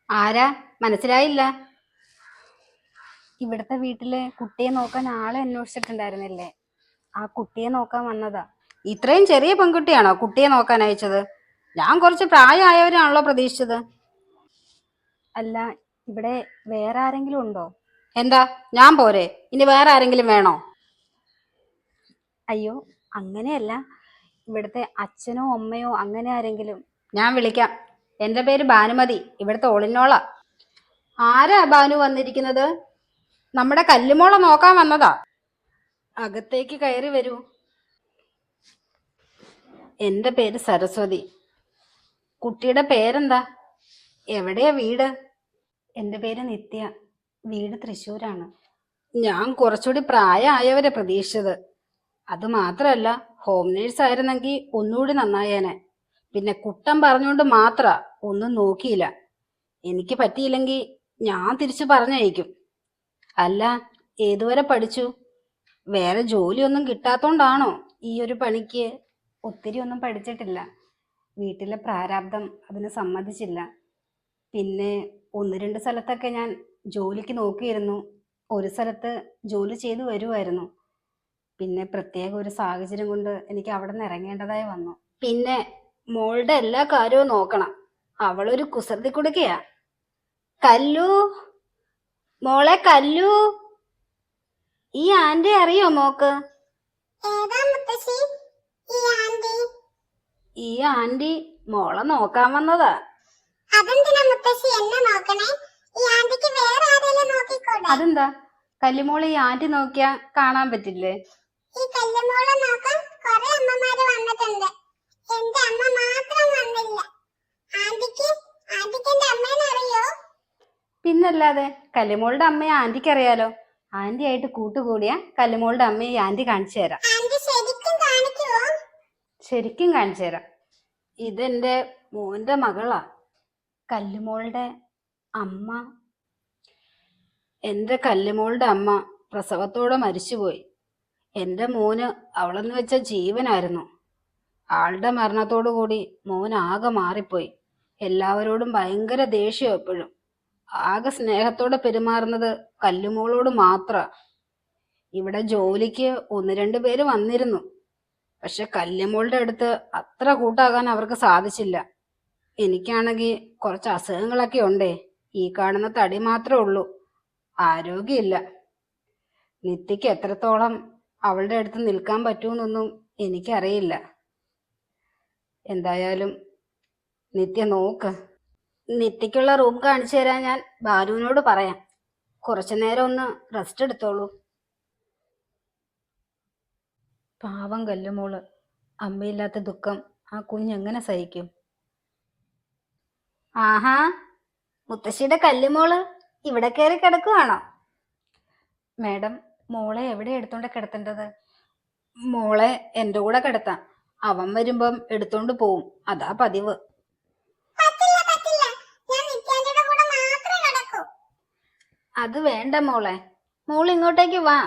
ആരാ? മനസ്സിലായില്ല. ഇവിടുത്തെ വീട്ടിലെ കുട്ടിയെ നോക്കാൻ ആളെ അന്വേഷിച്ചിട്ടുണ്ടായിരുന്നില്ലേ? ആ കുട്ടിയെ നോക്കാൻ വന്നതാ. ഇത്രയും ചെറിയ പെൺകുട്ടിയാണോ കുട്ടിയെ നോക്കാൻ അയച്ചത്? ഞാൻ കുറച്ച് പ്രായമായവരാണല്ലോ പ്രതീക്ഷിച്ചത്. അല്ല, ഇവിടെ വേറെ ആരെങ്കിലും ഉണ്ടോ? എന്താ, ഞാൻ പോരെ? ഇനി വേറെ ആരെങ്കിലും വേണോ? അയ്യോ, അങ്ങനെയല്ല. ഇവിടുത്തെ അച്ഛനോ അമ്മയോ അങ്ങനെ ആരെങ്കിലും. ഞാൻ വിളിക്കാം. എന്റെ പേര് ഭാനുമതി, ഇവിടുത്തെ ഓളിനോളാ. ആരാ ഭാനു വന്നിരിക്കുന്നത്? നമ്മുടെ കല്ലുമോളെ നോക്കാൻ വന്നതാ. അകത്തേക്ക് കയറി വരൂ. എന്റെ പേര് സരസ്വതി. കുട്ടിയുടെ പേരെന്താ? എവിടെയാ വീട്? എന്റെ പേര് നിത്യ. വീട് തൃശ്ശൂരാണ്. ഞാൻ കുറച്ചുകൂടി പ്രായമായവരെ പ്രതീക്ഷിച്ചത്. അത് മാത്രല്ല, ഹോം നേഴ്സ് ആയിരുന്നെങ്കിൽ ഒന്നുകൂടി നന്നായേനെ. പിന്നെ കുട്ടം പറഞ്ഞുകൊണ്ട് മാത്ര ഒന്നും നോക്കിയില്ല. എനിക്ക് പറ്റിയില്ലെങ്കിൽ ഞാൻ തിരിച്ചു പറഞ്ഞയക്കും. അല്ല, ഏതുവരെ പഠിച്ചു? വേറെ ജോലിയൊന്നും കിട്ടാത്തോണ്ടാണോ ഈ ഒരു പണിക്ക്? ഒത്തിരി ഒന്നും പഠിച്ചിട്ടില്ല. വീട്ടിലെ പ്രാരാബ്ദം അതിന് സമ്മതിച്ചില്ല. പിന്നെ ഒന്ന് രണ്ട് സ്ഥലത്തൊക്കെ ഞാൻ ജോലിക്ക് നോക്കിയിരുന്നു. ഒരു സ്ഥലത്ത് ജോലി ചെയ്തു വരുമായിരുന്നു. പിന്നെ പ്രത്യേക ഒരു സാഹചര്യം കൊണ്ട് എനിക്ക് അവിടെ നിന്ന് ഇറങ്ങേണ്ടതായി വന്നു. പിന്നെ മോളുടെ എല്ലാ കാര്യവും നോക്കണം. അവളൊരു കുസൃതി കുടുക്കയാ. കല്ലു, മോളെ കല്ലു, ഈ ആന്റി അറിയോ മോക്ക്? ഈ ആന്റി മോളെ നോക്കാൻ വന്നതാ. അതെന്താ, കല്ലുമോളെ ഈ ആന്റി നോക്കിയാ കാണാൻ പറ്റില്ലേ? പിന്നല്ലാതെ, കല്ലുമോളുടെ അമ്മയെ ആന്റിക്ക് അറിയാലോ. ആന്റി ആയിട്ട് കൂട്ടുകൂടിയ കല്ലുമോളുടെ അമ്മയെ ഈ ആന്റി കാണിച്ചു തരാം. ശരിക്കും കാണിച്ചു തരാം. ഇതെന്റെ മോന്റെ മകളാ, കല്ലുമോളുടെ അമ്മ. എന്റെ കല്ലുമോളുടെ അമ്മ പ്രസവത്തോടെ മരിച്ചുപോയി. എന്റെ മോന് അവളെന്ന് വെച്ച ജീവനായിരുന്നു. ആളുടെ മരണത്തോടു കൂടി മോൻ ആകെ മാറിപ്പോയി. എല്ലാവരോടും ഭയങ്കര ദേഷ്യം. എപ്പോഴും ആകെ സ്നേഹത്തോടെ പെരുമാറുന്നത് കല്ലുമോളോട് മാത്ര. ഇവിടെ ജോലിക്ക് ഒന്ന് രണ്ട് പേര് വന്നിരുന്നു. പക്ഷെ കല്ലുമോളുടെ അടുത്ത് അത്ര കൂട്ടാകാൻ അവർക്ക് സാധിച്ചില്ല. എനിക്കാണെങ്കിൽ കുറച്ച് അസുഖങ്ങളൊക്കെ ഉണ്ടേ. ഈ കാണുന്ന തടി മാത്രമേ ഉള്ളൂ, ആരോഗ്യമില്ല. നിത്യക്ക് എത്രത്തോളം അവളുടെ അടുത്ത് നിൽക്കാൻ പറ്റുമെന്നൊന്നും എനിക്കറിയില്ല. എന്തായാലും നിത്യ നോക്ക്. നിത്യക്കുള്ള റൂം കാണിച്ചു തരാൻ ഞാൻ ബാലുവിനോട് പറയാം. കുറച്ചു നേരം ഒന്ന് റെസ്റ്റ് എടുത്തോളൂ. പാവം കല്ലുമോള്, അമ്മയില്ലാത്ത ദുഃഖം ആ കുഞ്ഞെങ്ങനെ സഹിക്കും? ആഹാ, മുത്തശ്ശിയുടെ കല്ലുമോള് ഇവിടെ കയറി കിടക്കുവാണോ? മേഡം, മോളെ എവിടെ എടുത്തോണ്ട് കിടത്തേണ്ടത്? മോളെ എന്റെ കൂടെ കിടത്താം. അവൻ വരുമ്പം എടുത്തോണ്ട് പോവും, അതാ പതിവ്. അത് വേണ്ട മോളെ, മോൾ ഇങ്ങോട്ടേക്ക് വാ.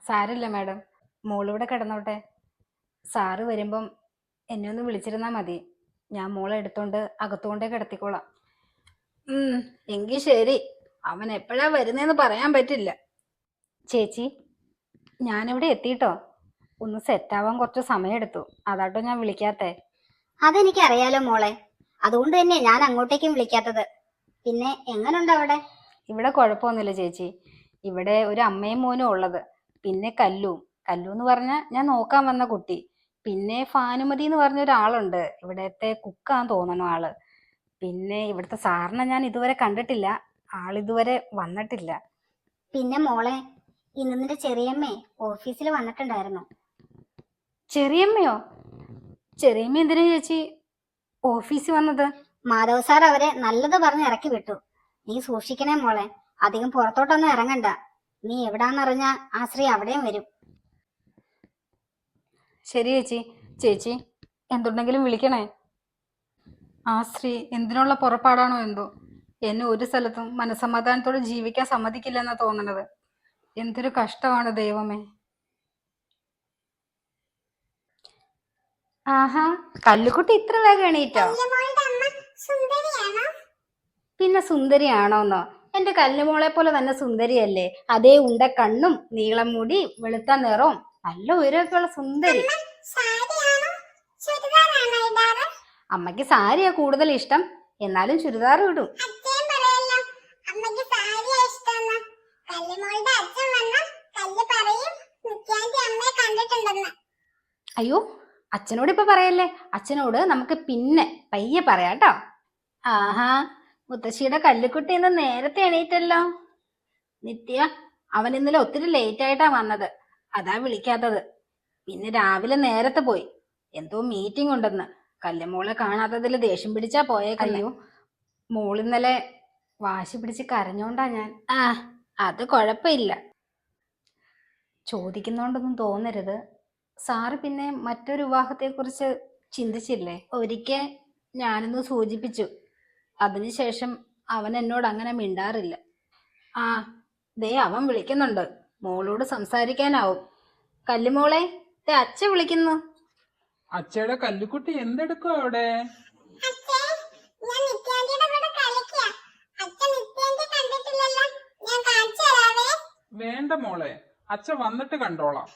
സാരില്ല മേഡം, മോളിവിടെ കിടന്നോട്ടെ. സാറ് വരുമ്പം എന്നെ ഒന്ന് വിളിച്ചിരുന്നാ മതി. ഞാൻ മോളെ എടുത്തോണ്ട് അകത്തുകൊണ്ടേ കിടത്തിക്കോളാം. എങ്കിൽ ശരി. അവൻ എപ്പോഴാ വരുന്നേന്ന് പറയാൻ പറ്റില്ല. ചേച്ചി, ഞാനിവിടെ എത്തിട്ടോ. ഒന്ന് സെറ്റാവാൻ കുറച്ച് സമയമെടുത്തു, അതാട്ടോ ഞാൻ വിളിക്കാത്തെ. അതെനിക്കറിയാലോ മോളെ, അതുകൊണ്ട് തന്നെ ഞാൻ അങ്ങോട്ടേക്കും വിളിക്കാത്തത്. പിന്നെ എങ്ങനുണ്ട് അവിടെ? ഇവിടെ കുഴപ്പമൊന്നുമില്ല ചേച്ചി. ഇവിടെ ഒരു അമ്മയും മോനും ഉള്ളത്. പിന്നെ കല്ലു എന്ന് പറഞ്ഞാൽ ഞാൻ നോക്കാൻ വന്ന കുട്ടി. പിന്നെ ഭാനുമതി എന്ന് പറഞ്ഞ ഒരാളുണ്ട്, ഇവിടത്തെ കുക്കാന്ന് തോന്നണു ആള്. പിന്നെ ഇവിടുത്തെ സാറിനെ ഞാൻ ഇതുവരെ കണ്ടിട്ടില്ല, ആളിതുവരെ വന്നിട്ടില്ല. പിന്നെ മോളെ, ഇന്ന് നിന്റെ ചെറിയമ്മേ ഓഫീസിൽ വന്നിട്ടുണ്ടായിരുന്നു. ചെറിയമ്മയോ? ചെറിയമ്മ എന്തിനാ ചേച്ചി ഓഫീസിൽ വന്നത്? മാധവ് സാർ അവരെ നല്ലത് പറഞ്ഞ് ഇറക്കി വിട്ടു. നീ സൂക്ഷിക്കണേ മോളെ, അധികം പുറത്തോട്ടൊന്നും ഇറങ്ങണ്ട. നീ എവിടാന്നറിഞ്ഞാ ആ സ്ത്രീ അവിടെയും വരും. ശരി ചേച്ചി. ചേച്ചി എന്തുണ്ടെങ്കിലും വിളിക്കണേ. ആ സ്ത്രീ എന്തിനുള്ള പുറപ്പാടാണോ എന്തോ, എന്നെ ഒരു സ്ഥലത്തും മനസമാധാനത്തോടെ ജീവിക്കാൻ സമ്മതിക്കില്ലെന്നാ തോന്നണത്. എന്തൊരു കഷ്ടമാണ് ദൈവമേ. ആഹാ, കല്ലുകുട്ടി ഇത്ര വേഗം എണീറ്റോ? പിന്നെ സുന്ദരിയാണോന്നോ? എന്റെ കല്ലുമോളെ പോലെ തന്നെ സുന്ദരിയല്ലേ? അതേ ഉണ്ട കണ്ണും നീളം മുടി വെളുത്ത നിറവും നല്ല ഉയരമൊക്കെ ഉള്ള സുന്ദരി. അമ്മയ്ക്ക് സാരിയാ കൂടുതൽ ഇഷ്ടം, എന്നാലും ചുരിദാർ ഇടും. അയ്യോ, അച്ഛനോട് ഇപ്പൊ പറയല്ലേ. അച്ഛനോട് നമുക്ക് പിന്നെ പയ്യെ പറയാട്ടോ. ആഹാ, മുത്തശ്ശിയുടെ കല്ലുക്കുട്ടി ഇന്ന് നേരത്തെ എണീറ്റല്ലോ. നിത്യ, അവൻ ഇന്നലെ ഒത്തിരി ലേറ്റ് ആയിട്ടാ വന്നത്, അതാ വിളിക്കാത്തത്. പിന്നെ രാവിലെ നേരത്തെ പോയി, എന്തോ മീറ്റിംഗ് ഉണ്ടെന്ന്. കല്ലുമോളെ കാണാത്തതിൽ ദേഷ്യം പിടിച്ചാ പോയേക്കല്ലോ. മോളിന്നലെ വാശി പിടിച്ച് കരഞ്ഞോണ്ടാ ഞാൻ. ആ, അത് കുഴപ്പമില്ല. ചോദിക്കുന്നോണ്ടൊന്നും തോന്നരുത്. സാറ് പിന്നെ മറ്റൊരു വിവാഹത്തെക്കുറിച്ച് ചിന്തിച്ചില്ലേ? ഒരിക്കൽ ഞാനൊന്ന് സൂചിപ്പിച്ചു, അതിനുശേഷം അവൻ എന്നോട് അങ്ങനെ മിണ്ടാറില്ല. ആ, ദേ അവൻ വിളിക്കുന്നുണ്ട്, മോളോട് സംസാരിക്കാനാവും. കല്ലുമോളെ, ദേ അച്ഛൻ വിളിക്കുന്നു. അച്ഛയുടെ കല്ലുക്കുട്ടി എന്തെടുക്കും അവിടെ? വേണ്ട മോളെ, അച്ഛൻ വന്നിട്ട് കണ്ടോളാം.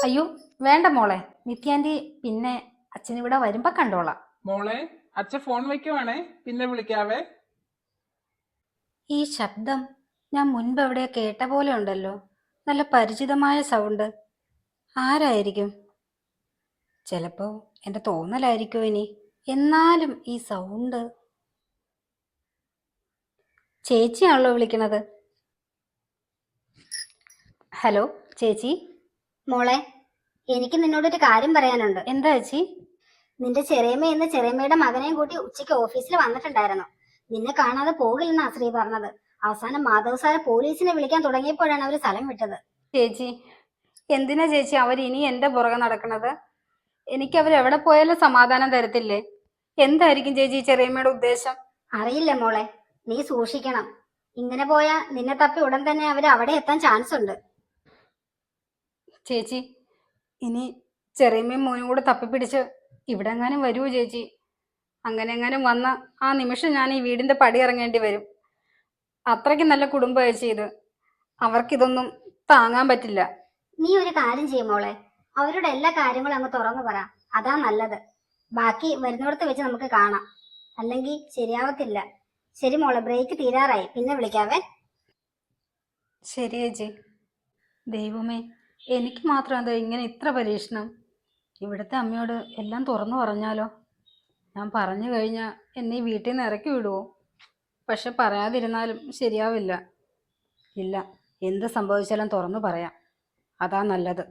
അയ്യോ വേണ്ട മോളെ, നിത്യാന്റി പിന്നെ അച്ഛൻ ഇവിടെ വരുമ്പോ കണ്ടോളാം. മോളെ, അച്ഛൻ ഫോൺ വയ്ക്കുവാണേ, പിന്നെ വിളിക്കാവേ. ഈ ശബ്ദം ഞാൻ മുൻപ് എവിടെ കേട്ട പോലെ ഉണ്ടല്ലോ. നല്ല പരിചിതമായ സൗണ്ട്. ആരായിരിക്കും? ചിലപ്പോ എന്റെ തോന്നലായിരിക്കോ ഇനി. എന്നാലും ഈ സൗണ്ട്. ചേച്ചിയാണല്ലോ വിളിക്കണത്. ഹലോ ചേച്ചി. മോളെ, എനിക്ക് നിന്നോടൊരു കാര്യം പറയാനുണ്ട്. എന്താ ചേച്ചി? നിന്റെ ചെറിയമ്മ ഇന്ന് ചെറിയമ്മയുടെ മകനെയും കൂട്ടി ഉച്ചയ്ക്ക് ഓഫീസിൽ വന്നിട്ടുണ്ടായിരുന്നു. നിന്നെ കാണാതെ പോകില്ലെന്നാ ശ്രീ പറഞ്ഞത്. അവസാനം മാധവ് സാറെ പോലീസിനെ വിളിക്കാൻ തുടങ്ങിയപ്പോഴാണ് അവർ സ്ഥലം വിട്ടത്. ചേച്ചി, എന്തിനാ ചേച്ചി അവർ ഇനി എന്റെ പുറകെ നടക്കണത്? എനിക്ക് അവരെവിടെ പോയാലും സമാധാനം തരത്തില്ലേ? എന്തായിരിക്കും ചേച്ചി ചെറിയമ്മയുടെ ഉദ്ദേശം? അറിയില്ല മോളെ, നീ സൂക്ഷിക്കണം. ഇങ്ങനെ പോയാ നിന്നെ തപ്പി ഉടൻ തന്നെ അവർ അവിടെ എത്താൻ ചാൻസ് ഉണ്ട്. ചേച്ചി, ഇനി ചെറിയമ്മയും മോനും കൂടെ തപ്പിപ്പിടിച്ച് ഇവിടെ എങ്ങാനും വരുമോ ചേച്ചി? അങ്ങനെ എങ്ങാനും വന്ന ആ നിമിഷം ഞാൻ ഈ വീടിന്റെ പടി ഇറങ്ങേണ്ടി വരും. അത്രയ്ക്ക് നല്ല കുടുംബം ചേച്ചി ഇത്. അവർക്കിതൊന്നും താങ്ങാൻ പറ്റില്ല. നീ ഒരു കാര്യം ചെയ്യും മോളെ, അവരുടെ എല്ലാ കാര്യങ്ങളും അങ്ങ് തുറന്നു പറ. അതാ നല്ലത്. ബാക്കി വരുന്നിടത്ത് വെച്ച് നമുക്ക് കാണാം. അല്ലെങ്കിൽ ശരിയാവത്തില്ല. ശരി മോളെ, ബ്രേക്ക് തീരാറായി, പിന്നെ വിളിക്കാവേ. ശരി ചേച്ചി. ദൈവമേ, എനിക്ക് മാത്രം എന്താ ഇങ്ങനെ ഇത്ര പരീക്ഷണം? ഇവിടുത്തെ അമ്മയോട് എല്ലാം തുറന്നു പറഞ്ഞാലോ? ഞാൻ പറഞ്ഞു കഴിഞ്ഞാൽ എന്നെ ഈ വീട്ടിൽ നിന്ന് ഇറക്കി വിടുവോ? പക്ഷെ പറയാതിരുന്നാലും ശരിയാവില്ല. ഇല്ല, എന്ത് സംഭവിച്ചാലും തുറന്നു പറയാം. അതാ നല്ലത്.